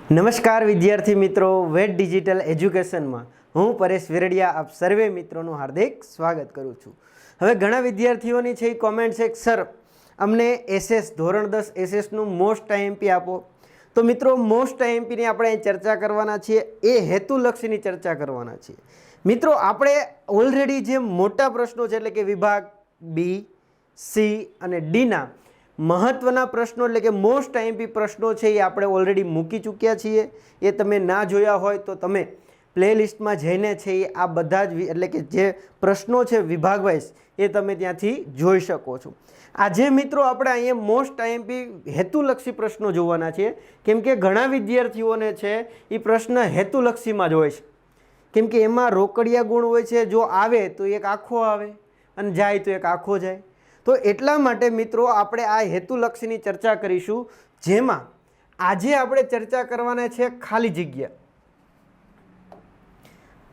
નમસ્કાર વિદ્યાર્થી મિત્રો, વેટ ડિજિટલ એજ્યુકેશનમાં હું પરેશ વેરડિયા આપ સર્વે મિત્રોનું હાર્દિક સ્વાગત કરું છું। હવે ઘણા વિદ્યાર્થીઓની છે કોમેન્ટ છે કે સર અમને એસએસ ધોરણ 10 એસએસનું મોસ્ટ આઈએમપી આપો। તો મિત્રો મોસ્ટ આઈએમપીની આપણે ચર્ચા કરવાના છીએ, એ હેતુલક્ષીની ચર્ચા કરવાના છીએ। મિત્રો આપણે ઓલરેડી જે મોટા પ્રશ્નો છે એટલે કે વિભાગ બી, સી અને ડીના મહત્વના પ્રશ્નો એટલે કે મોસ્ટ આઈએમપી પ્રશ્નો છે એ આપણે ઓલરેડી મૂકી ચૂક્યા છીએ। એ તમે ના જોયા હોય તો તમે પ્લેલિસ્ટમાં જઈને છે એ આ બધા જ એટલે કે જે પ્રશ્નો છે વિભાગ વાઇઝ એ તમે ત્યાંથી જોઈ શકો છો। આજે મિત્રો આપણે અહીંયા મોસ્ટ આઈએમપી હેતુલક્ષી પ્રશ્નો જોવાના છે, કેમ કે ઘણા વિદ્યાર્થીઓને છે એ પ્રશ્ન હેતુલક્ષીમાં જ હોય છે, કેમ કે એમાં રોકડિયા ગુણ હોય છે। જો આવે તો એક આખો આવે અને જાય તો એક આખો જાય। તો એટલા માટે મિત્રો આપણે આ હેતુલક્ષીની ચર્ચા કરીશું, જેમાં આજે આપણે ચર્ચા કરવાના છે ખાલી જગ્યા।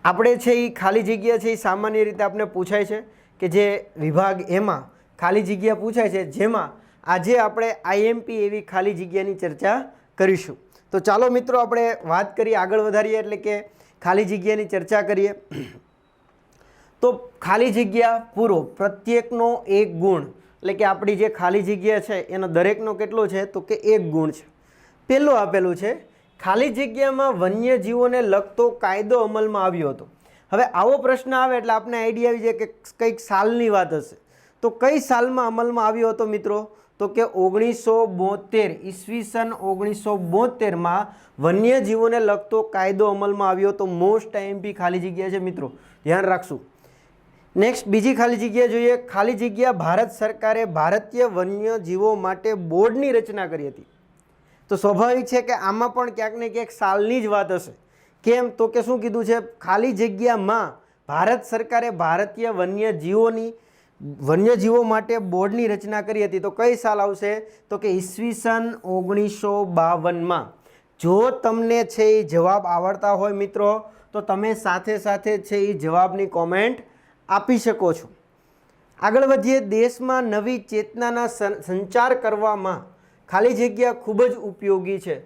આપણે છે એ ખાલી જગ્યા છે એ સામાન્ય રીતે આપણે પૂછાય છે કે જે વિભાગ એમાં ખાલી જગ્યા પૂછાય છે, જેમાં આજે આપણે આઈએમપી એવી ખાલી જગ્યાની ચર્ચા કરીશું। તો ચાલો મિત્રો આપણે વાત કરીએ, આગળ વધારીએ એટલે કે ખાલી જગ્યાની ચર્ચા કરીએ। તો ખાલી જગ્યા પૂરો પ્રત્યેકનો એક ગુણ એટલે કે આપણી જે ખાલી જગ્યા છે એનો દરેકનો કેટલો છે તો કે એક ગુણ છે। પહેલું આપેલું છે ખાલી જગ્યામાં વન્યજીવોને લગતો કાયદો અમલમાં આવ્યો હતો। હવે આવો પ્રશ્ન આવે એટલે આપણે આઈડિયા આવી જાય કે કંઈક સાલની વાત હશે। તો કઈ સાલમાં અમલમાં આવ્યો હતો મિત્રો? તો કે 1972 ઈસવીસન 1972માં વન્યજીવોને લગતો કાયદો અમલમાં આવ્યો હતો। મોસ્ટ આઈએમપી ખાલી જગ્યા છે મિત્રો, ધ્યાન રાખશું। નેક્સ્ટ બીજી ખાલી જગ્યા જોઈએ। ખાલી જગ્યા ભારત સરકારે ભારતીય વન્યજીવો માટે બોર્ડની રચના કરી હતી। તો સ્વાભાવિક છે કે આમાં પણ ક્યાંક ને ક્યાંક સાલની જ વાત હશે। કેમ? તો કે શું કીધું છે? ખાલી જગ્યામાં ભારત સરકારે ભારતીય વન્યજીવો માટે બોર્ડની રચના કરી હતી। તો કઈ સાલ આવશે? તો કે ઈસવીસન 1952માં। જો તમને છે એ જવાબ આવડતા હોય મિત્રો તો તમે સાથે સાથે છે એ જવાબની કોમેન્ટ આપી શકો છો। આગળ વધીએ। દેશમાં નવી ચેતનાના સંચાર કરવામાં ખાલી જગ્યા ખૂબ જ ઉપયોગી છે।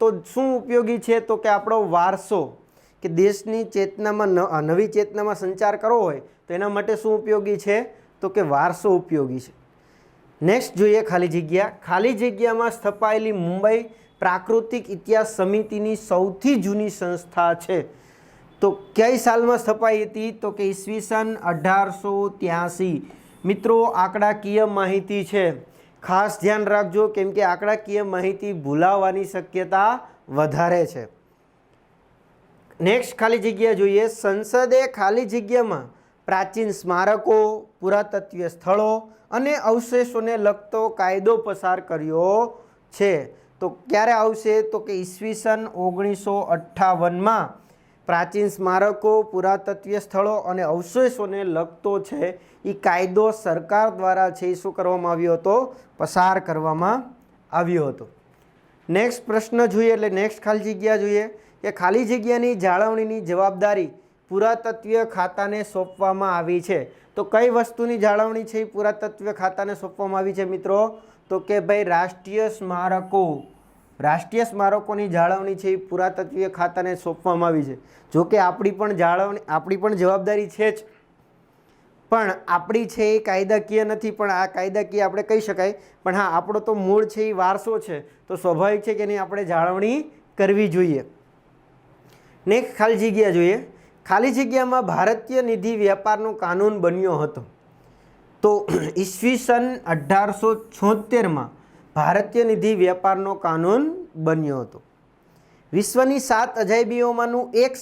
તો શું ઉપયોગી છે? તો કે આપણો વારસો, કે દેશની ચેતનામાં નવી ચેતનામાં સંચાર કરવો હોય તો એના માટે શું ઉપયોગી છે? તો કે વારસો ઉપયોગી છે। નેક્સ્ટ જોઈએ ખાલી જગ્યા। ખાલી જગ્યામાં સ્થપાયેલી મુંબઈ પ્રાકૃતિક ઇતિહાસ સમિતિની સૌથી જૂની સંસ્થા છે। તો કઈ સાલમાં સ્થપાઈ હતી? તો કે ઈસવીસન 1883। મિત્રો આંકડાકીય માહિતી છે, ખાસ ધ્યાન રાખજો, કેમ કે આંકડાકીય માહિતી ભૂલાવાની શક્યતા વધારે છે। નેક્સ્ટ ખાલી જગ્યા જોઈએ। સંસદે ખાલી જગ્યામાં પ્રાચીન સ્મારકો, પુરાતત્વીય સ્થળો અને અવશેષોને લગતો કાયદો પસાર કર્યો છે। તો ક્યારે આવશે? તો કે ઈસવીસન 1958માં પ્રાચીન સ્મારકો, પુરાતત્વીય સ્થળો અને અવશેષોને લગતો છે એ કાયદો સરકાર દ્વારા છે એ શું કરવામાં આવ્યો હતો? પસાર કરવામાં આવ્યો હતો। નેક્સ્ટ પ્રશ્ન જોઈએ એટલે નેક્સ્ટ ખાલી જગ્યા જોઈએ કે ખાલી જગ્યાની જાળવણીની જવાબદારી પુરાતત્વીય ખાતાને સોંપવામાં આવી છે। તો કઈ વસ્તુની જાળવણી છે એ પુરાતત્વીય ખાતાને સોંપવામાં આવી છે મિત્રો? તો કે ભાઈ રાષ્ટ્રીય સ્મારકોની જાળવણી છે એ પુરાતત્વીય ખાતાને સોંપવામાં આવી છે। જો કે આપણી પણ જવાબદારી છે જ, પણ આપણી છે એ કાયદાકીય નથી, પણ આ કાયદાકીય આપણે કહી શકાય। પણ હા, આપણો તો મૂળ છે એ વારસો છે, તો સ્વાભાવિક છે કે એની આપણે જાળવણી કરવી જોઈએ। નેક્સ્ટ ખાલી જગ્યા જોઈએ। ખાલી જગ્યામાં ભારતીય નિધિ વ્યાપારનો કાનૂન બન્યો હતો। તો ઈસવીસન 1876માં ભારતીય નિધિ વ્યાપારનો કાનૂન બન્યો હતો। વિશ્વની 7 અજાયબીઓમાંનું એક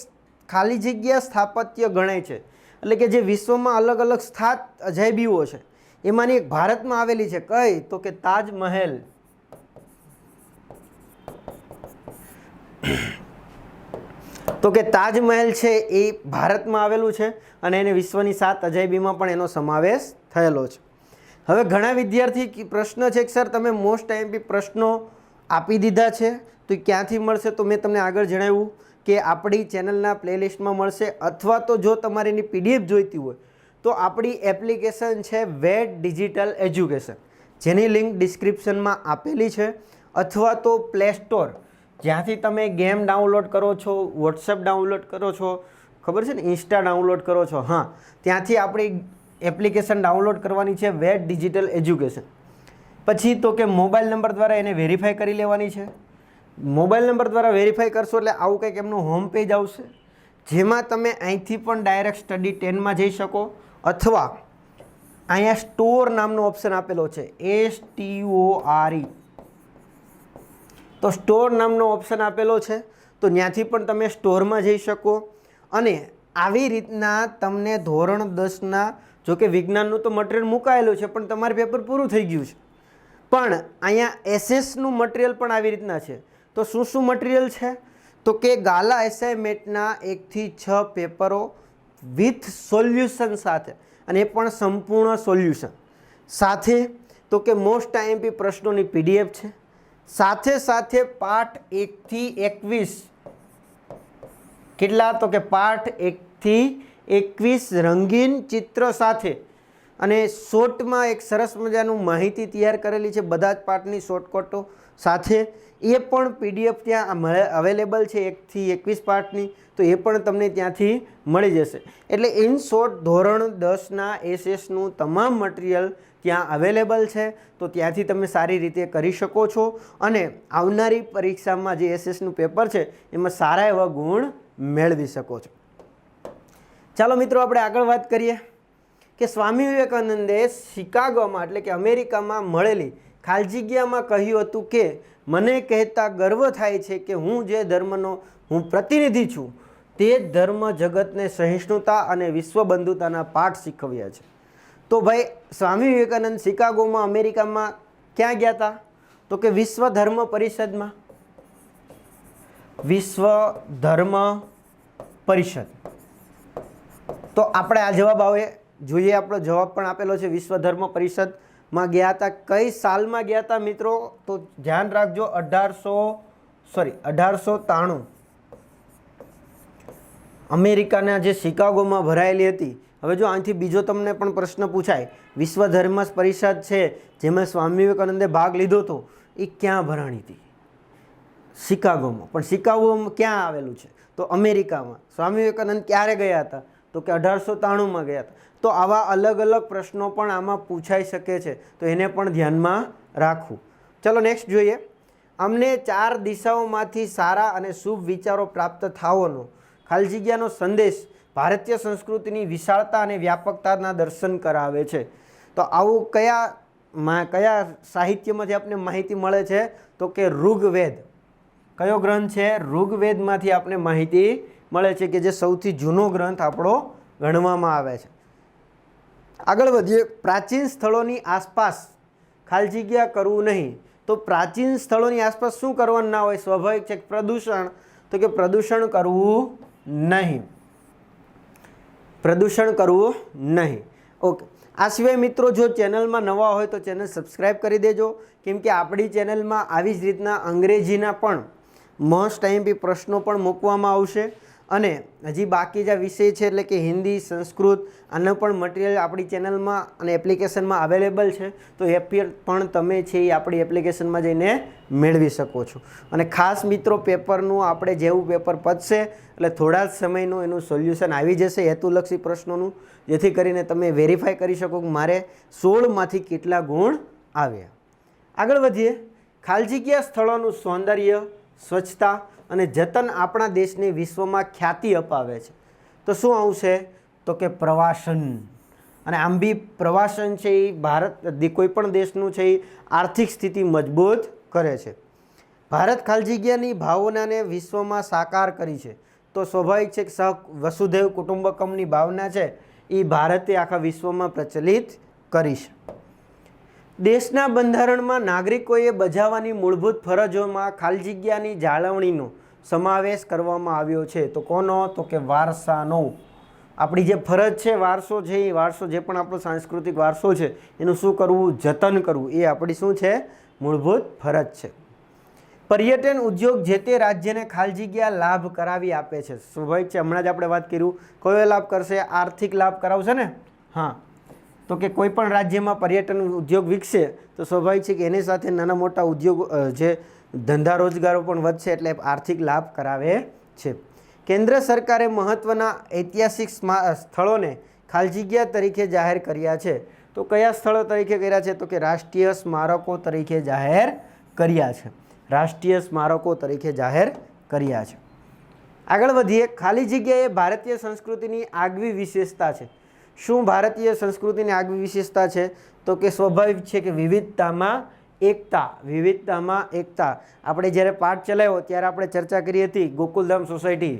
ખાલી જગ્યા સ્થાપત્ય ગણાય છે, એટલે કે જે વિશ્વમાં અલગ અલગ 7 અજાયબીઓ છે એમાંની એક ભારતમાં આવેલી છે। કઈ? તો કે તાજમહેલ। તો કે તાજમહેલ છે એ ભારતમાં આવેલું છે અને એને વિશ્વની 7 અજાયબીમાં પણ એનો સમાવેશ થયેલો છે। હવે ઘણા વિદ્યાર્થી પ્રશ્ન છે કે સર તમે મોસ્ટ આઈએમપી પ્રશ્નો આપી દીધા છે તો ક્યાંથી મળશે? તો મેં તમને આગળ જણાવ્યું કે આપણી ચેનલના પ્લેલિસ્ટમાં મળશે, અથવા તો જો તમારે એની પીડીએફ જોઈતી હોય તો આપણી એપ્લિકેશન છે વેટ ડિજિટલ એજ્યુકેશન, જેની લિંક ડિસ્ક્રિપ્શનમાં આપેલી છે, અથવા તો પ્લે સ્ટોર જ્યાંથી તમે ગેમ ડાઉનલોડ કરો છો, વોટ્સએપ ડાઉનલોડ કરો છો, ખબર છે ને, ઇન્સ્ટા ડાઉનલોડ કરો છો, હા, ત્યાંથી આપણી એપ્લિકેશન ડાઉનલોડ કરવાની છે વેટ ડિજિટલ એજ્યુકેશન. પછી તો કે મોબાઈલ નંબર દ્વારા એને વેરીફાઈ કરી લેવાની છે. મોબાઈલ નંબર દ્વારા વેરીફાઈ કરશો એટલે આવું કંઈક એમનું હોમ પેજ આવશે, જેમાં તમે અહીંથી પણ ડાયરેક્ટ સ્ટડી 10માં જઈ શકો, અથવા અહીંયા સ્ટોર નામનો ઓપ્શન આપેલો છે, STORE. તો સ્ટોર નામનો ઓપ્શન આપેલો છે, તો ત્યાંથી પણ તમે સ્ટોરમાં જઈ શકો. અને આવી રીતના તમને ધોરણ 10ના, જો કે વિજ્ઞાનનું તો મટીરિયલ મુકાયેલું છે પણ તમારું પેપર પૂરું થઈ ગયું છે, પણ અહીંયા એસએસનું મટીરિયલ પણ આવી રીતના છે. તો શું શું મટીરિયલ છે? તો કે ગાલા એસાઇનમેન્ટના 1 થી 6 પેપરો વિથ સોલ્યુશન સાથે, અને એ પણ સંપૂર્ણ સોલ્યુશન સાથે. તો કે મોસ્ટ આઈએમપી પ્રશ્નોની PDF છે, સાથે સાથે પાઠ 1 થી 21, કેટલા? તો કે પાઠ 1 થી 21 રંગીન ચિત્ર સાથે, અને શોર્ટમાં એક સરસ મજાનું માહિતી તૈયાર કરેલી છે બધા જ પાઠની શોર્ટકટો સાથે. એ પણ PDF ત્યાં અવેલેબલ છે 1 થી 21 પાઠની, તો એ પણ તમને ત્યાંથી મળી જશે. એટલે ઇન શોર્ટ ધોરણ 10ના એસએસનું તમામ મટીરિયલ ત્યાં અવેલેબલ છે, તો ત્યાંથી તમે સારી રીતે કરી શકો છો, અને આવનારી પરીક્ષામાં જે એસએસનું પેપર છે એમાં સારા એવા ગુણ મેળવી શકો છો. ચાલો મિત્રો, આપણે આગળ વાત કરીએ કે સ્વામી વિવેકાનંદે શિકાગોમાં, એટલે કે અમેરિકામાં મળેલી ખાલી જગ્યામાં કહ્યું હતું કે મને કહેતા ગર્વ થાય છે કે હું જે ધર્મનો હું પ્રતિનિધિ છું તે ધર્મ જગતને સહિષ્ણુતા અને વિશ્વબંધુતાના પાઠ શીખવ્યા છે. તો ભાઈ સ્વામી વિવેકાનંદ શિકાગોમાં અમેરિકામાં ક્યાં ગયા હતા? તો કે વિશ્વ ધર્મ પરિષદમાં. વિશ્વ ધર્મ પરિષદ. તો આપણે આ જવાબ આવે જોઈએ. આપણો જવાબ પણ આપેલો છે, વિશ્વ ધર્મ પરિષદમાં ગયા હતા. કઈ સાલમાં ગયા હતા મિત્રો? તો ધ્યાન રાખજો, 1893 અમેરિકાના જે શિકાગોમાં ભરાયેલી હતી. હવે જો આનાથી બીજો તમને પણ પ્રશ્ન પૂછાય, વિશ્વ ધર્મ પરિષદ છે જેમાં સ્વામી વિવેકાનંદે ભાગ લીધો હતો, એ ક્યાં ભરાણી હતી? શિકાગોમાં. પણ શિકાગોમાં ક્યાં આવેલું છે? તો અમેરિકામાં. સ્વામી વિવેકાનંદ ક્યારે ગયા હતા? તો કે 1893માં ગયા હતા. તો આવા અલગ અલગ પ્રશ્નો પણ આમાં પૂછાઈ શકે છે, તો એને પણ ધ્યાનમાં રાખવું. ચલો નેક્સ્ટ જોઈએ. અમને 4 દિશાઓમાંથી સારા અને શુભ વિચારો પ્રાપ્ત થવાનો ખાલી જગ્યાનો સંદેશ ભારતીય સંસ્કૃતિની વિશાળતા અને વ્યાપકતાના દર્શન કરાવે છે. તો આવું કયા સાહિત્યમાંથી આપણને માહિતી મળે છે? તો કે ઋગ્વેદ. કયો ગ્રંથ છે? ઋગ્વેદમાંથી આપણને માહિતી મળે છે, કે જે સૌથી જૂનો ગ્રંથ આપણો ગણવામાં આવે છે. આગળ વધીએ. પ્રાચીન સ્થળોની આસપાસ ખાલી જગ્યા કરવું નહીં. તો પ્રાચીન સ્થળોની આસપાસ શું કરવાનું ના હોય? સ્વાભાવિક છે પ્રદૂષણ. તો કે પ્રદૂષણ કરવું નહીં. પ્રદૂષણ કરવું નહીં. ઓકે. આ સિવાય મિત્રો જો ચેનલમાં નવા હોય તો ચેનલ સબસ્ક્રાઈબ કરી દેજો, કેમ કે આપણી ચેનલમાં આવી જ રીતના અંગ્રેજીના પણ મોસ્ટ આઈએમપી પ્રશ્નો પણ મૂકવામાં આવશે, અને હજી બાકી જે વિષય છે એટલે કે હિન્દી, સંસ્કૃત, આનો પણ મટીરિયલ આપણી ચેનલમાં અને એપ્લિકેશનમાં અવેલેબલ છે. તો એ પણ તમે છે એ આપણી એપ્લિકેશનમાં જઈને મેળવી શકો છો. અને ખાસ મિત્રો પેપરનું આપણે જેવું પેપર પતશે એટલે થોડા જ સમયનું એનું સોલ્યુશન આવી જશે હેતુલક્ષી પ્રશ્નોનું, જેથી કરીને તમે વેરીફાઈ કરી શકો કે મારે 16માંથી કેટલા ગુણ આવ્યા. આગળ વધીએ. ખાલી જગ્યા સ્થળોનું સૌંદર્ય, સ્વચ્છતા અને જતન આપણા દેશને વિશ્વમાં ખ્યાતિ અપાવે છે. તો શું આવશે? તો કે પ્રવાસન. અને આમ બી પ્રવાસન છે એ ભારત કોઈ પણ દેશનું છે એ આર્થિક સ્થિતિ મજબૂત કરે છે. ભારત ખાલી જગ્યાની ભાવનાને વિશ્વમાં સાકાર કરી છે. તો સ્વાભાવિક છે કે વસુધૈવ કુટુંબકમની ભાવના છે એ ભારતે આખા વિશ્વમાં પ્રચલિત કરી છે. દેશના બંધારણમાં નાગરિકોએ બજાવવાની મૂળભૂત ફરજોમાં ખાલી જગ્યાની જાળવણીનો સમાવેશ કરવામાં આવ્યો છે. તો કોનો? તો કે વારસાનો. આપણી જે ફરજ છે, વારસો છે, એ વારસો જે પણ આપણો સાંસ્કૃતિક વારસો છે એનું શું કરવું? જતન કરવું. એ આપણી શું છે? મૂળભૂત ફરજ છે. પર્યટન ઉદ્યોગ જે તે રાજ્યને ખાલી જગ્યા લાભ કરાવી આપે છે. સ્વાભાવિક છે, હમણાં જ આપણે વાત કર્યું. કયો લાભ કરશે? આર્થિક લાભ કરાવશે ને. હા, તો કે કોઈ પણ રાજ્યમાં પર્યટન ઉદ્યોગ વિકસે તો સ્વાભાવિક છે કે એની સાથે નાના મોટા ઉદ્યોગ જે ધંધા રોજગારો પણ વધશે એટલે આર્થિક લાભ કરાવે છે. કેન્દ્ર સરકારે મહત્ત્વના ઐતિહાસિક સ્થળોને ખાલી જગ્યા તરીકે જાહેર કર્યા છે. તો કયા સ્થળો તરીકે કર્યા છે? તો કે રાષ્ટ્રીય સ્મારકો તરીકે જાહેર કર્યા છે. રાષ્ટ્રીય સ્મારકો તરીકે જાહેર કર્યા છે. આગળ વધીએ. ખાલી જગ્યા એ ભારતીય સંસ્કૃતિની આગવી વિશેષતા છે. શું ભારતીય સંસ્કૃતિની આગવી વિશેષતા છે? તો કે સ્વાભાવિક છે કે વિવિધતામાં એકતા. વિવિધતામાં એકતા. આપણે જ્યારે પાઠ ચલાવ્યો ત્યારે આપણે ચર્ચા કરી હતી ગોકુલધામ સોસાયટી,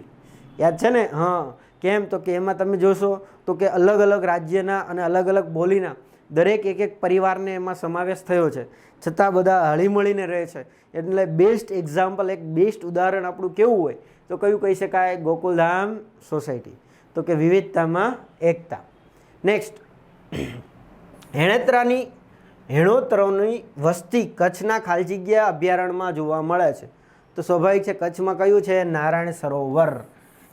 યાદ છે ને? હા. કેમ? તો કે એમાં તમે જોશો તો કે અલગ અલગ રાજ્યના અને અલગ અલગ બોલીના દરેક એક પરિવારને એમાં સમાવેશ થયો છે, છતાં બધા હળીમળીને રહે છે. એટલે બેસ્ટ એક્ઝામ્પલ, એક બેસ્ટ ઉદાહરણ આપણું કેવું હોય તો કયું કહી શકાય? ગોકુલધામ સોસાયટી. તો કે વિવિધતામાં એકતા. નેક્સ્ટ, હેણોતરોની વસ્તી કચ્છના ખાલી જગ્યા અભયારણ્યમાં જોવા મળે છે. તો સ્વાભાવિક છે, કચ્છમાં કયું છે? નારાયણ સરોવર,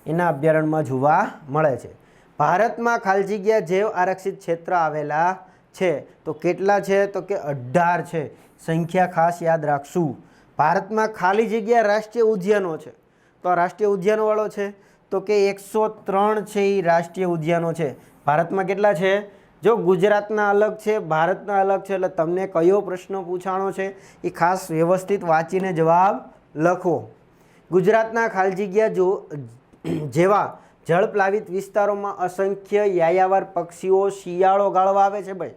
એના અભયારણ્યમાં જોવા મળે છે. ભારતમાં ખાલી જગ્યા જૈવ આરક્ષિત ક્ષેત્ર આવેલા છે. તો કેટલા છે? તો કે 18 છે. સંખ્યા ખાસ યાદ રાખશું. ભારતમાં ખાલી જગ્યા રાષ્ટ્રીય ઉદ્યાનો છે. તો આ રાષ્ટ્રીય ઉદ્યાનો વાળો છે તો કે 103 છે એ રાષ્ટ્રીય ઉદ્યાનો છે. ભારતમાં કેટલા છે? જો ગુજરાતના અલગ છે, ભારતના અલગ છે, એટલે તમને કયો પ્રશ્ન પૂછાણો છે એ ખાસ વ્યવસ્થિત વાંચીને જવાબ લખો. ગુજરાતના ખાલી જગ્યા જેવા જળપ્લાવિત વિસ્તારોમાં અસંખ્ય યાયાવર પક્ષીઓ શિયાળો ગાળવા આવે છે. ભાઈ,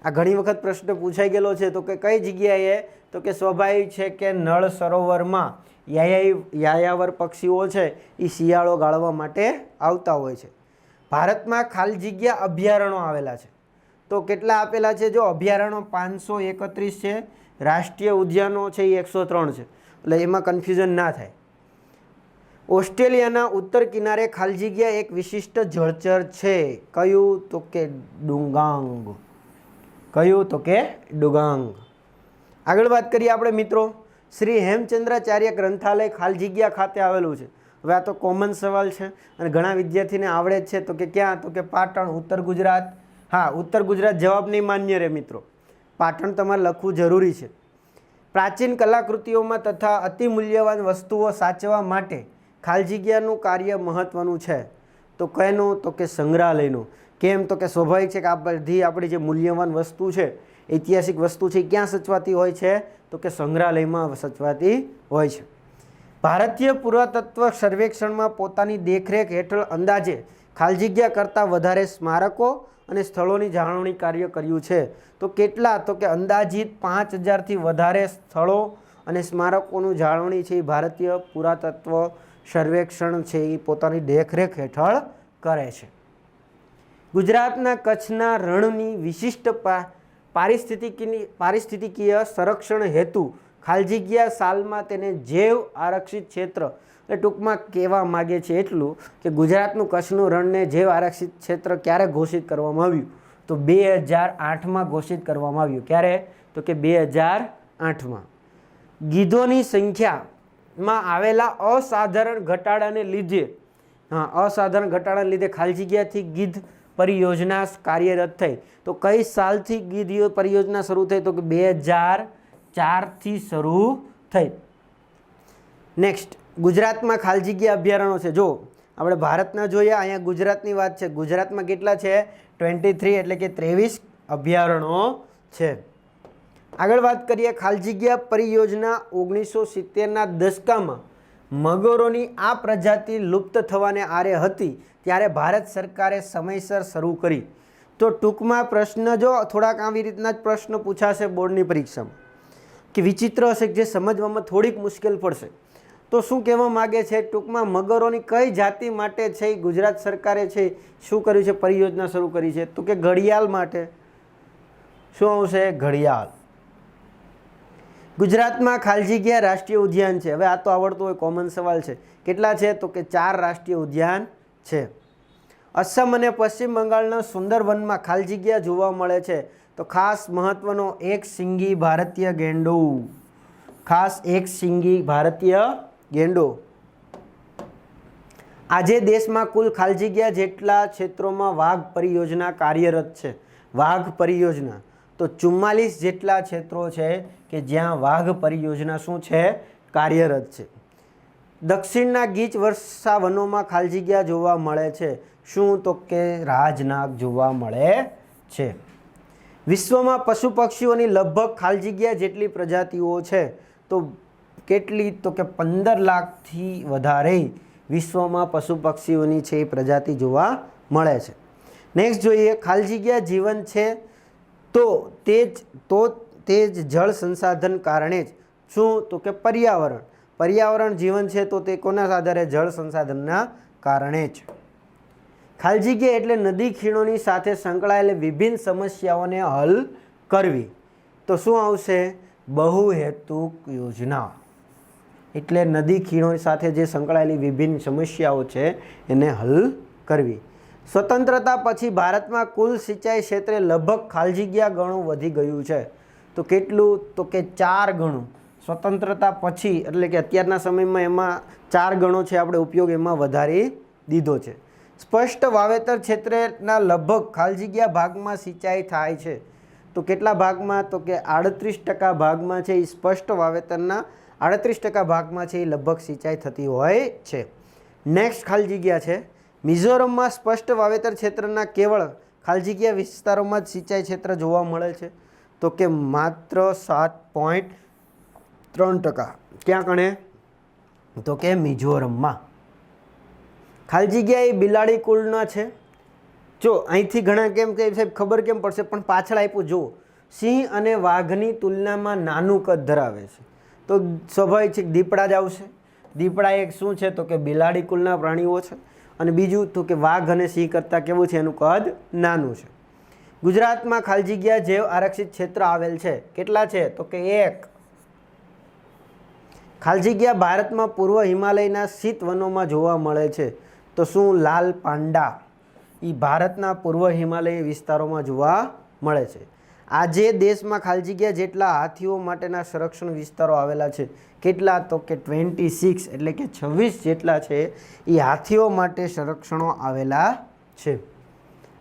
આ ઘણી વખત પ્રશ્ન પૂછાઈ ગયેલો છે. તો કે કઈ જગ્યાએ? તો કે સ્વાભાવિક છે કે નળ સરોવરમાં યાયાવર પક્ષીઓ છે એ શિયાળો ગાળવા માટે આવતા હોય છે. ભારતમાં ખાલી જગ્યા અભયારણ્યો આવેલા છે. તો કેટલા આપેલા છે? જો અભયારણ્યો 531 છે, રાષ્ટ્રીય ઉદ્યાનો છે એ 103 છે. એટલે એમાં કન્ફ્યુઝન ના થાય. ઓસ્ટ્રેલિયાના ઉત્તર કિનારે ખાલી જગ્યા એક વિશિષ્ટ જળચર છે. કયું? તો કે ડુગાંગ. કયું? તો કે ડુગાંગ. આગળ વાત કરીએ આપણે મિત્રો. શ્રી હેમચંદ્રાચાર્ય ગ્રંથાલય ખાલી જગ્યા ખાતે આવેલું છે. હવે આ તો કોમન સવાલ છે અને ઘણા વિદ્યાર્થીને આવડે જ છે. તો કે ક્યાં? તો કે પાટણ, ઉત્તર ગુજરાત. હા, ઉત્તર ગુજરાત જવાબ નહીં માન્ય રહે મિત્રો. પાટણ તમારે લખવું જરૂરી છે. પ્રાચીન કલાકૃતિઓમાં તથા અતિ મૂલ્યવાન વસ્તુઓ સાચવવા માટે ખાલી જગ્યાનું કાર્ય મહત્ત્વનું છે. તો કહેનું? તો કે સંગ્રહાલયનું. કેમ? તો કે સ્વાભાવિક છે કે આ બધી આપણી જે મૂલ્યવાન વસ્તુ છે, ઐતિહાસિક વસ્તુ છે, ક્યાં સચવાતી હોય છે? તો કે સંગ્રહાલયમાં સચવાતી હોય છે. ભારતીય પુરાતત્વ સર્વેક્ષણમાં પોતાની દેખરેખ હેઠળ અંદાજે ખાલી જગ્યા કરતાં વધારે સ્મારકો અને સ્થળોની જાળવણી કાર્ય કર્યું છે. તો કેટલા? તો કે અંદાજિત 5000થી વધારે સ્થળો અને સ્મારકોનું જાળવણી છે એ ભારતીય પુરાતત્વ સર્વેક્ષણ છે એ પોતાની દેખરેખ હેઠળ કરે છે. ગુજરાતના કચ્છના રણની વિશિષ્ટ પારિસ્થિતિકીય સંરક્ષણ હેતુ ખાલી જગ્યા સાલમાં તેને જૈવ આરક્ષિત ક્ષેત્ર, એટલે ટૂંકમાં કહેવા માગે છે એટલું કે ગુજરાતનું કચ્છનું રણને જૈવ આરક્ષિત ક્ષેત્ર ક્યારે ઘોષિત કરવામાં આવ્યું? તો 2008માં ઘોષિત કરવામાં આવ્યું. ક્યારે? તો કે 2008માં. ગીધોની સંખ્યામાં આવેલા અસાધારણ ઘટાડાને લીધે ખાલી જગ્યાથી ગીધ પરિયોજના કાર્યરત થઈ. તો કઈ સાલથી ગીધ પરિયોજના શરૂ થઈ? તો કે 2004થી શરૂ થઈ. નેક્સ્ટ, ગુજરાતમાં ખાલી જગ્યા અભયારણ્યો છે. જો આપણે ભારતના જોઈએ, અહીંયા ગુજરાતની વાત છે. ગુજરાતમાં કેટલા છે? 23, એટલે કે 23 અભયારણ્યો છે. આગળ વાત કરીએ. ખાલી જગ્યા પરિયોજના 1970ના દશકામાં મગરોની આ પ્રજાતિ લુપ્ત થવાને આરે હતી ત્યારે ભારત સરકારે સમયસર શરૂ કરી. તો ટૂંકમાં પ્રશ્ન જો થોડાક આવી રીતના જ પ્રશ્ન પૂછાશે બોર્ડની પરીક્ષામાં કે વિચિત્ર હશે, જે સમજવામાં થોડીક મુશ્કેલ પડશે. તો શું કહેવા માગે છે? ટૂંકમાં મગરોની કઈ જાતિ માટે છે ગુજરાત સરકારે છે શું કર્યું છે? પરિયોજના શરૂ કરી છે. તો કે ઘડિયાળ માટે. શું આવશે? ઘડિયાળ. ગુજરાતમાં ખાલી જગ્યા રાષ્ટ્રીય ઉદ્યાન છે. હવે આ તો આવડતો હોય, કોમન સવાલ છે. કેટલા છે? તો કે 4 રાષ્ટ્રીય ઉદ્યાન છે. અસમ અને પશ્ચિમ બંગાળના સુંદરવનમાં ખાલી જગ્યા જોવા મળે છે. તો ખાસ મહત્વનો એક શિંગી ભારતીય ગેંડો. ખાસ એક શિંગી ભારતીય ગેંડો. આજે દેશમાં કુલ ખાલી જગ્યા જેટલા ક્ષેત્રોમાં વાઘ પરિયોજના કાર્યરત છે. વાઘ પરિયોજના. તો તો 44 જેટલા ક્ષેત્રો છે કે જ્યાં વાઘ પરિયોજના શું છે, કાર્યરત છે. દક્ષિણના ગીચ વર્ષા વનોમાં ખાલી જગ્યા જોવા મળે છે. શું? તો કે રાજનાગ જોવા મળે છે. વિશ્વમાં પશુ પક્ષીઓની લગભગ ખાલી જગ્યા જેટલી પ્રજાતિઓ છે. તો કેટલી? તો કે 15 લાખથી વધારે વિશ્વમાં પશુ પક્ષીઓની છે એ પ્રજાતિ જોવા મળે છે. નેક્સ્ટ જોઈએ, ખાલી જગ્યા જીવન છે તો તે જ જળ સંસાધન કારણે જ. શું? તો કે પર્યાવરણ જીવન છે તો તે કોના આધારે? જળ સંસાધનના કારણે જ. ખાલી જગ્યા એટલે નદી ખીણોની સાથે સંકળાયેલી વિભિન્ન સમસ્યાઓને હલ કરવી. તો શું આવશે? બહુહેતુક યોજના. એટલે નદી ખીણો સાથે જે સંકળાયેલી વિભિન્ન સમસ્યાઓ છે એને હલ કરવી. સ્વતંત્રતા પછી ભારતમાં કુલ સિંચાઈ ક્ષેત્રે લગભગ ખાલી જગ્યા ગણું વધી ગયું છે. તો કેટલું? તો કે 4 ગણું. સ્વતંત્રતા પછી એટલે કે અત્યારના સમયમાં એમાં 4 ગણો છે આપણે ઉપયોગ એમાં વધારી દીધો છે. સ્પષ્ટ વાવેતર ક્ષેત્રના લગભગ ખાલી જગ્યા ભાગમાં સિંચાઈ થાય છે. તો કેટલા ભાગમાં? તો કે 38% ભાગમાં છે એ સ્પષ્ટ વાવેતરના 38% ભાગમાં છે એ લગભગ સિંચાઈ થતી હોય છે. નેક્સ્ટ ખાલી જગ્યા છે મિઝોરમમાં સ્પષ્ટ વાવેતર ક્ષેત્રના કેવળ ખાલી જગ્યા વિસ્તારોમાં જ સિંચાઈ ક્ષેત્ર જોવા મળે છે. તો કે માત્ર 7.3%. ક્યાં કણે? તો કે મિઝોરમમાં. ખાલી જગ્યા એ બિલાડી કુળના છે. જો અહીંથી ઘણા કેમ કે સાહેબ ખબર કેમ પડશે, પણ પાછળ આપ્યું જુઓ, સિંહ અને વાઘની તુલનામાં નાનું કદ ધરાવે છે. તો સ્વાભાવિક છે દીપડા જ આવશે. દીપડા એક શું છે? તો કે બિલાડી કુલના પ્રાણીઓ છે. અને બીજું તો કે વાઘ અને સિંહ કરતાં કેવું છે? એનું કદ નાનું છે. ગુજરાતમાં ખાલી જગ્યા જૈવ આરક્ષિત ક્ષેત્ર આવેલ છે. કેટલા છે? તો કે 1. ખાલી જગ્યા ભારતમાં પૂર્વ હિમાલયના શીત વનોમાં જોવા મળે છે. તો શું? લાલ પાંડા એ ભારતના પૂર્વ હિમાલય વિસ્તારોમાં જોવા મળે છે. આજે દેશમાં ખાલી જગ્યા જેટલા હાથીઓ માટેના સંરક્ષણ વિસ્તારો આવેલા છે. કેટલા? તો કે 26 એટલે કે 26 જેટલા છે એ હાથીઓ માટે સંરક્ષણો આવેલા છે.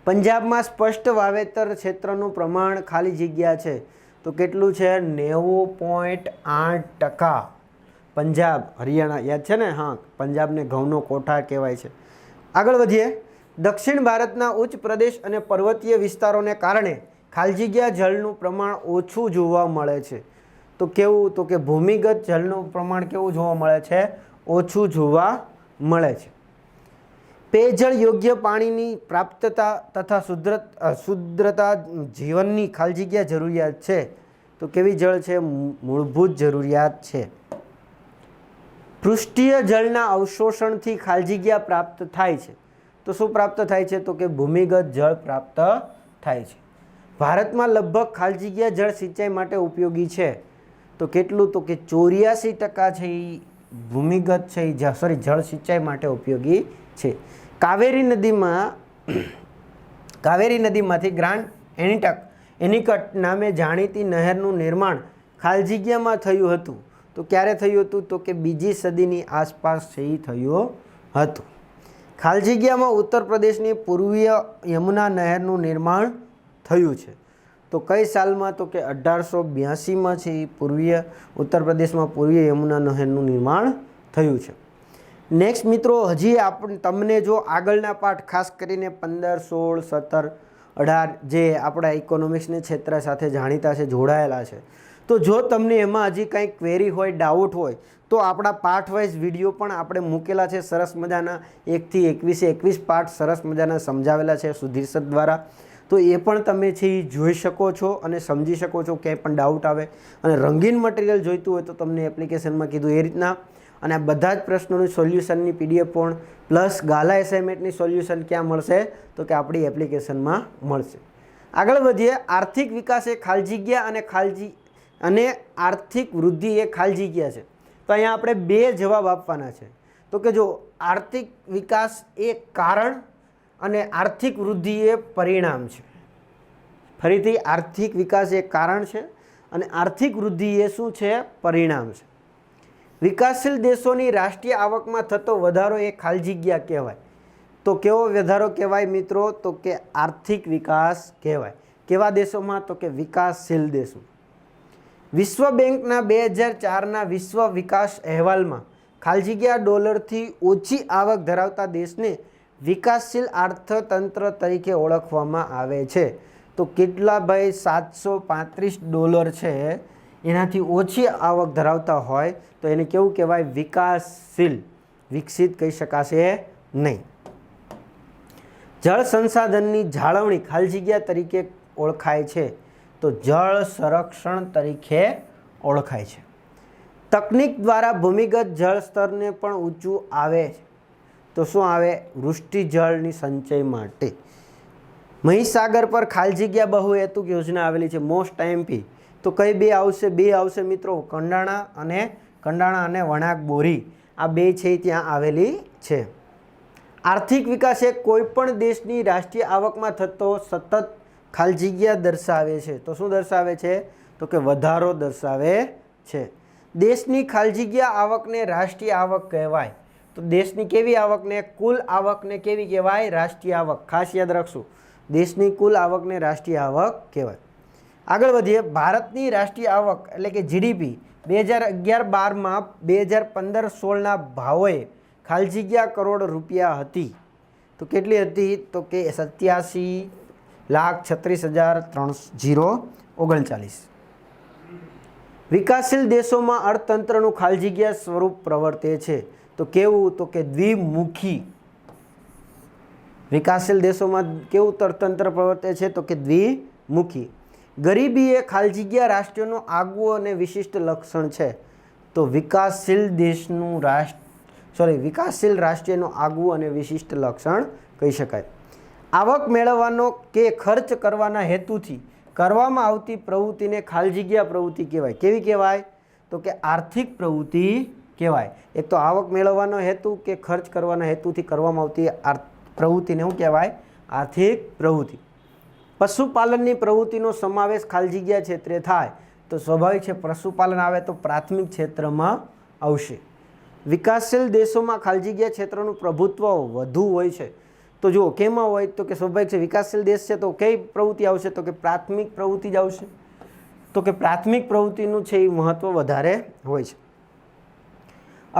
પંજાબમાં સ્પષ્ટ વાવેતર ક્ષેત્રનું પ્રમાણ ખાલી જગ્યા છે તો કેટલું છે? 90.8%. પંજાબ, હરિયાણા યાદ છે ને? હા, પંજાબને ઘઉંનો કોઠાર કહેવાય છે. આગળ વધીએ. દક્ષિણ ભારતના ઉચ્ચ પ્રદેશ અને પર્વતીય વિસ્તારોને કારણે ખાલી જગ્યા જળનું પ્રમાણ ઓછું જોવા મળે છે. તો કેવું? તો કે ભૂમિગત જળનું પ્રમાણ કેવું જોવા મળે છે? ઓછું જોવા મળે છે. પેયજળ યોગ્ય પાણીની પ્રાપ્તતા તથા શુદ્ધતા જીવનની ખાલી જગ્યા જરૂરિયાત છે. તો કેવી જળ છે? મૂળભૂત જરૂરિયાત છે. પૃષ્ઠીય જળના અવશોષણથી ખાલી જગ્યા પ્રાપ્ત થાય છે. તો શું પ્રાપ્ત થાય છે? તો કે ભૂમિગત જળ પ્રાપ્ત થાય છે. ભારતમાં લગભગ ખાલી જગ્યા જળ સિંચાઈ માટે ઉપયોગી છે. તો કેટલું? તો કે 84% છે એ ભૂમિગત છે એ જળ સિંચાઈ માટે ઉપયોગી છે. કાવેરી નદીમાંથી ગ્રાન્ડ એનિકટ નામે જાણીતી નહેરનું નિર્માણ ખાલી જગ્યામાં થયું હતું. તો ક્યારે થયું હતું? તો કે 2જી સદીની આસપાસ છે એ થયું હતું. ખાલી જગ્યામાં ઉત્તર પ્રદેશની પૂર્વીય યમુના નહેરનું નિર્માણ થયું છે. તો કઈ સાલમાં? તો કે 1882માં છે એ પૂર્વીય ઉત્તર પ્રદેશમાં પૂર્વીય યમુના નહેરનું નિર્માણ થયું છે. નેક્સ્ટ મિત્રો, હજી તમને જો આગળના પાઠ ખાસ કરીને 15, 16, 17, 18 જે આપણા ઇકોનોમિક્સના ક્ષેત્ર સાથે જાણીતા છે, જોડાયેલા છે, તો જો તમને એમાં હજી કંઈ ક્વેરી હોય, ડાઉટ હોય તો આપણા પાર્ટ વાઇઝ વિડીયો પણ આપણે મૂકેલા છે સરસ મજાના. 1 થી 21 પાર્ટ સરસ મજાના સમજાવેલા છે સુધીર સર દ્વારા. તો એ પણ તમે છે એ જોઈ શકો છો અને સમજી શકો છો. ક્યાંય પણ ડાઉટ આવે અને રંગીન મટીરિયલ જોઈતું હોય તો તમને એપ્લિકેશનમાં કીધું એ રીતના. અને આ બધા જ પ્રશ્નોનું સોલ્યુશનની PDF પણ પ્લસ ગાલા એસાઇનમેન્ટની સોલ્યુશન ક્યાં મળશે? તો કે આપણી એપ્લિકેશનમાં મળશે. આગળ વધીએ. આર્થિક વિકાસ એ ખાલી જગ્યા અને આર્થિક વૃદ્ધિ એ ખાલી જગ્યા છે. તો અહીંયા આપણે 2 જવાબ આપવાના છે. તો કે જો આર્થિક વિકાસ એ કારણ અને આર્થિક વૃદ્ધિ એ પરિણામ છે. ફરીથી, આર્થિક વિકાસ એ કારણ છે અને આર્થિક વૃદ્ધિ એ શું છે? પરિણામ છે. વિકાસશીલ દેશોની રાષ્ટ્રીય આવકમાં થતો વધારો એ ખાલી જગ્યા કહેવાય. તો કેવો વધારો કહેવાય મિત્રો? તો કે આર્થિક વિકાસ કહેવાય. કેવા દેશોમાં? તો કે વિકાસશીલ દેશો. વિશ્વ બેંકના 2004ના વિશ્વ વિકાસ અહેવાલમાં ખાલી જગ્યા ડોલરથી ઓછી આવક ધરાવતા દેશને વિકાસશીલ અર્થતંત્ર તરીકે ઓળખવામાં આવે છે. તો કેટલા ભાઈ? $735 છે, એનાથી ઓછી આવક ધરાવતા હોય તો એને કેવું કહેવાય? વિકાસશીલ. વિકસિત કહી શકાશે નહીં. જળ સંસાધનની જાળવણી ખાલી જગ્યા તરીકે ઓળખાય છે, તો જળ સંરક્ષણ તરીકે ઓળખાય છે. તકનિક દ્વારા ભૂમિગત જળ સ્તરને પણ ઊંચું આવે છે, તો શું આવે? વૃષ્ટિ જળની સંચય માટે. મહીસાગર પર ખાલી જગ્યા બહુહેતુક યોજના આવેલી છે. મોસ્ટ આઈએમપી તો કઈ બે આવશે? બે આવશે મિત્રો, કંડાણા અને વણાક બોરી. આ બે છે ત્યાં આવેલી છે. આર્થિક વિકાસ એ કોઈ પણ દેશની રાષ્ટ્રીય આવકમાં થતો સતત ખાલી જગ્યા દર્શાવે છે. તો શું દર્શાવે છે? તો કે વધારો દર્શાવે છે. દેશની ખાલી જગ્યા આવકને રાષ્ટ્રીય આવક કહેવાય. તો દેશની કેવી આવકને? કુલ આવકને કેવી કહેવાય? રાષ્ટ્રીય આવક. ખાસ યાદ રાખશું, દેશની કુલ આવકને રાષ્ટ્રીય આવક કહેવાય. આગળ વધીએ. ભારતની રાષ્ટ્રીય આવક એટલે કે જીડીપી 2011-12માં 2015-16ના ભાવોએ ખાલી જગ્યા કરોડ રૂપિયા હતી. તો કેટલી હતી? તો કે 87,36,339. વિકાસશીલ દેશોમાં અર્થતંત્રનું ખાલી જગ્યા સ્વરૂપ પ્રવર્તે છે. તો કેવું? તો કે દ્વિમુખી. વિકાસશીલ દેશોમાં કેવું અર્થતંત્ર પ્રવર્તે છે? તો કે દ્વિમુખી. ગરીબી એ ખાલી જગ્યા રાષ્ટ્રનું આગવું અને વિશિષ્ટ લક્ષણ છે. તો વિકાસશીલ રાષ્ટ્રનું આગવું અને વિશિષ્ટ લક્ષણ કહી શકાય. આવક મેળવવાનો કે ખર્ચ કરવાના હેતુથી કરવામાં આવતી પ્રવૃત્તિને ખાલી જગ્યા પ્રવૃત્તિ કહેવાય. કેવી કહેવાય? તો કે આર્થિક પ્રવૃત્તિ કહેવાય. એક તો આવક મેળવવાનો હેતુ કે ખર્ચ કરવાના હેતુથી કરવામાં આવતી પ્રવૃત્તિને શું કહેવાય? આર્થિક પ્રવૃત્તિ. પશુપાલનની પ્રવૃત્તિનો સમાવેશ ખાલી જગ્યા ક્ષેત્રે થાય તો સ્વાભાવિક છે પશુપાલન આવે તો પ્રાથમિક ક્ષેત્રમાં આવશે. વિકાસશીલ દેશોમાં ખાલી જગ્યા ક્ષેત્રનું પ્રભુત્વ વધુ હોય છે. તો જુઓ કેમાં હોય? તો કે સ્વાભાવિક છે વિકાસશીલ દેશ છે તો કઈ પ્રવૃત્તિ આવશે? તો કે પ્રાથમિક પ્રવૃત્તિ જ આવશે. તો કે પ્રાથમિક પ્રવૃત્તિનું છે એ મહત્ત્વ વધારે હોય છે.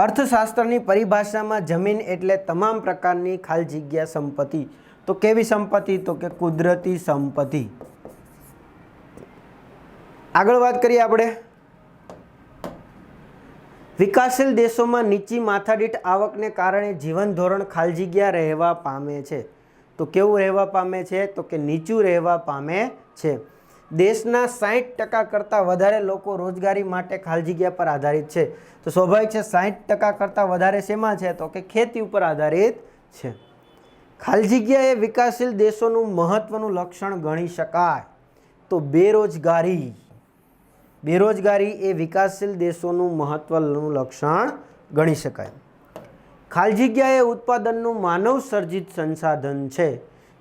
અર્થશાસ્ત્રની પરિભાષામાં જમીન એટલે તમામ પ્રકારની ખાલી જગ્યા સંપત્તિ. તો કેવી સંપત્તિ? તો કે કુદરતી સંપત્તિ. આગળ વાત કરીએ આપણે. વિકાસશીલ દેશોમાં નીચી માથાદીઠ આવકને કારણે જીવન ધોરણ ખાલી જગ્યા રહેવા પામે છે. તો કેવું રહેવા પામે છે? તો કે નીચું રહેવા પામે છે. દેશના 60% કરતાં વધારે લોકો રોજગારી માટે ખાલી જગ્યા પર આધારિત છે. તો સ્વાભાવિક છે 60% કરતાં વધારે શેમાં છે? તો કે ખેતી ઉપર આધારિત છે. ખાલી જગ્યા એ વિકાસશીલ દેશોનું મહત્વનું લક્ષણ ગણી શકાય. તો બેરોજગારી એ વિકાસશીલ દેશોનું મહત્વનું લક્ષણ ગણી શકાય. ખાલી જગ્યા એ ઉત્પાદનનું માનવ સર્જિત સંસાધન છે.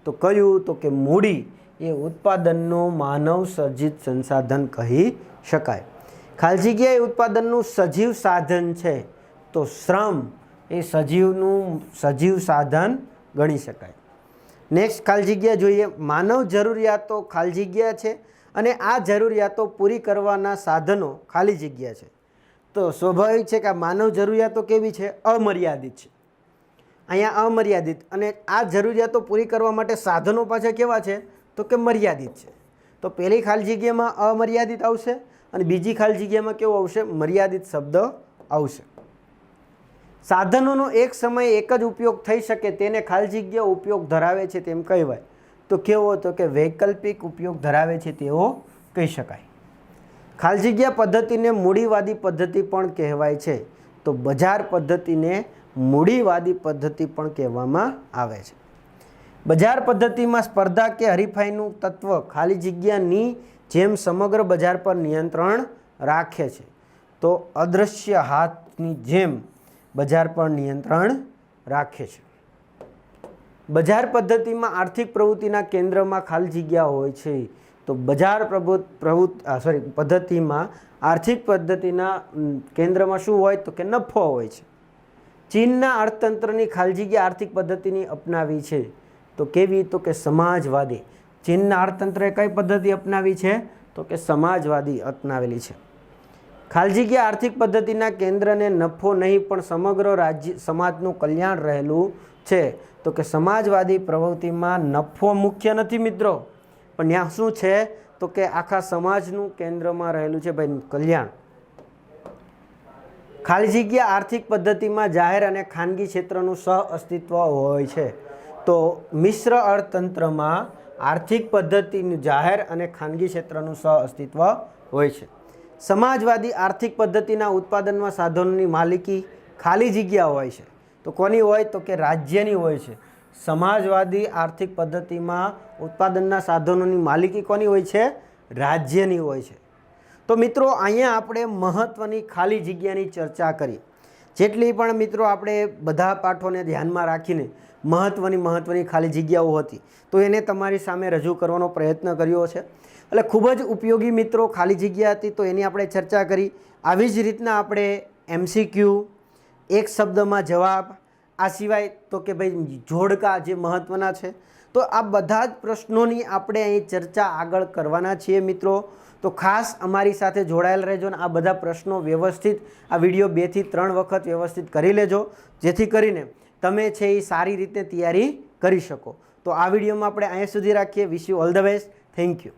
તો કયું? તો કે મૂડી એ ઉત્પાદનનું માનવ સર્જિત સંસાધન કહી શકાય. ખાલી જગ્યા એ ઉત્પાદનનું સજીવ સાધન છે. તો શ્રમ એ સજીવ સાધન ગણી શકાય. નેક્સ્ટ ખાલી જગ્યા જોઈએ. માનવ જરૂરિયાતો ખાલી જગ્યા છે અને આ જરૂરિયાતો પૂરી કરવાના સાધનો ખાલી જગ્યા છે. તો સ્વાભાવિક છે કે આ માનવ જરૂરિયાતો કેવી છે? અમર્યાદિત છે. અહીંયા અમર્યાદિત અને આ જરૂરિયાતો પૂરી કરવા માટે સાધનો પાછા કેવા છે? તો કે મર્યાદિત છે. તો પહેલી ખાલી જગ્યામાં અમર્યાદિત આવશે અને બીજી ખાલી જગ્યામાં કેવું આવશે? મર્યાદિત શબ્દ આવશે. સાધનોનો એક સમયે એક જ ઉપયોગ થઈ શકે તેને ખાલી જગ્યા ઉપયોગ ધરાવે છે તેમ કહેવાય. તો કેવો? તો કે વૈકલ્પિક ઉપયોગ ધરાવે છે તેવો કહી શકાય. ખાલી જગ્યા પદ્ધતિને મૂડીવાદી પદ્ધતિ પણ કહેવાય છે. તો બજાર પદ્ધતિને મૂડીવાદી પદ્ધતિ પણ કહેવામાં આવે છે. બજાર પદ્ધતિમાં સ્પર્ધા કે હરીફાઈનું તત્વ ખાલી જગ્યાની જેમ સમગ્ર બજાર પર નિયંત્રણ રાખે છે. તો અદૃશ્ય હાથની જેમ બજાર પર નિયંત્રણ રાખે છે. બજાર પદ્ધતિમાં આર્થિક પ્રવૃત્તિના કેન્દ્રમાં ખાલી જગ્યા હોય છે. તો બજાર પદ્ધતિમાં આર્થિક પદ્ધતિના કેન્દ્રમાં શું હોય? તો કે નફો હોય છે. ચીનના અર્થતંત્રની ખાલી જગ્યા આર્થિક પદ્ધતિની અપનાવી છે. તો કેવી? તો કે સમાજવાદી. ચીનના અર્થતંત્રએ કઈ પદ્ધતિ અપનાવી છે? તો કે સમાજવાદી અપનાવેલી છે. ખાલી જગ્યા આર્થિક પદ્ધતિના કેન્દ્રને નફો નહીં પણ સમગ્ર રાજ્ય સમાજનું કલ્યાણ રહેલું છે. તો કે સમાજવાદી પ્રવૃત્તિમાં નફો મુખ્ય નથી મિત્રો, પણ ત્યાં શું છે? તો કે આખા સમાજનું કેન્દ્રમાં રહેલું છે ભાઈ કલ્યાણ. ખાલી જગ્યા આર્થિક પદ્ધતિમાં જાહેર અને ખાનગી ક્ષેત્રનું સહ અસ્તિત્વ હોય છે. તો મિશ્ર અર્થતંત્રમાં આર્થિક પદ્ધતિનું જાહેર અને ખાનગી ક્ષેત્રનું સહ અસ્તિત્વ હોય છે. સમાજવાદી આર્થિક પદ્ધતિના ઉત્પાદનમાં સાધનોની માલિકી ખાલી જગ્યા હોય છે. તો કોની હોય? તો કે રાજ્યની હોય છે. સમાજવાદી આર્થિક પદ્ધતિમાં ઉત્પાદનના સાધનોની માલિકી કોની હોય છે? રાજ્યની હોય છે. તો મિત્રો અહીંયા આપણે મહત્ત્વની ખાલી જગ્યાની ચર્ચા કરી. જેટલી પણ મિત્રો આપણે બધા પાઠોને ધ્યાનમાં રાખીને મહત્ત્વની ખાલી જગ્યાઓ હતી તો એને તમારી સામે રજૂ કરવાનો પ્રયત્ન કર્યો છે. એટલે ખૂબ જ ઉપયોગી મિત્રો ખાલી જગ્યા હતી તો એની આપણે ચર્ચા કરી. આવી જ રીતના આપણે MCQ, એક શબ્દમાં જવાબ, આ સિવાય તો કે ભાઈ જોડકા જે મહત્ત્વના છે, તો આ બધા જ પ્રશ્નોની આપણે અહીં ચર્ચા આગળ કરવાના છીએ મિત્રો. તો ખાસ અમારી સાથે જોડાયેલ રહેજો અને આ બધા પ્રશ્નો વ્યવસ્થિત આ વિડીયો 2 થી 3 વખત વ્યવસ્થિત કરી લેજો, જેથી કરીને તમે છે એ સારી રીતે તૈયારી કરી શકો. તો આ વિડીયોમાં આપણે અહીંયા સુધી રાખીએ. Wish you all the best. Thank you.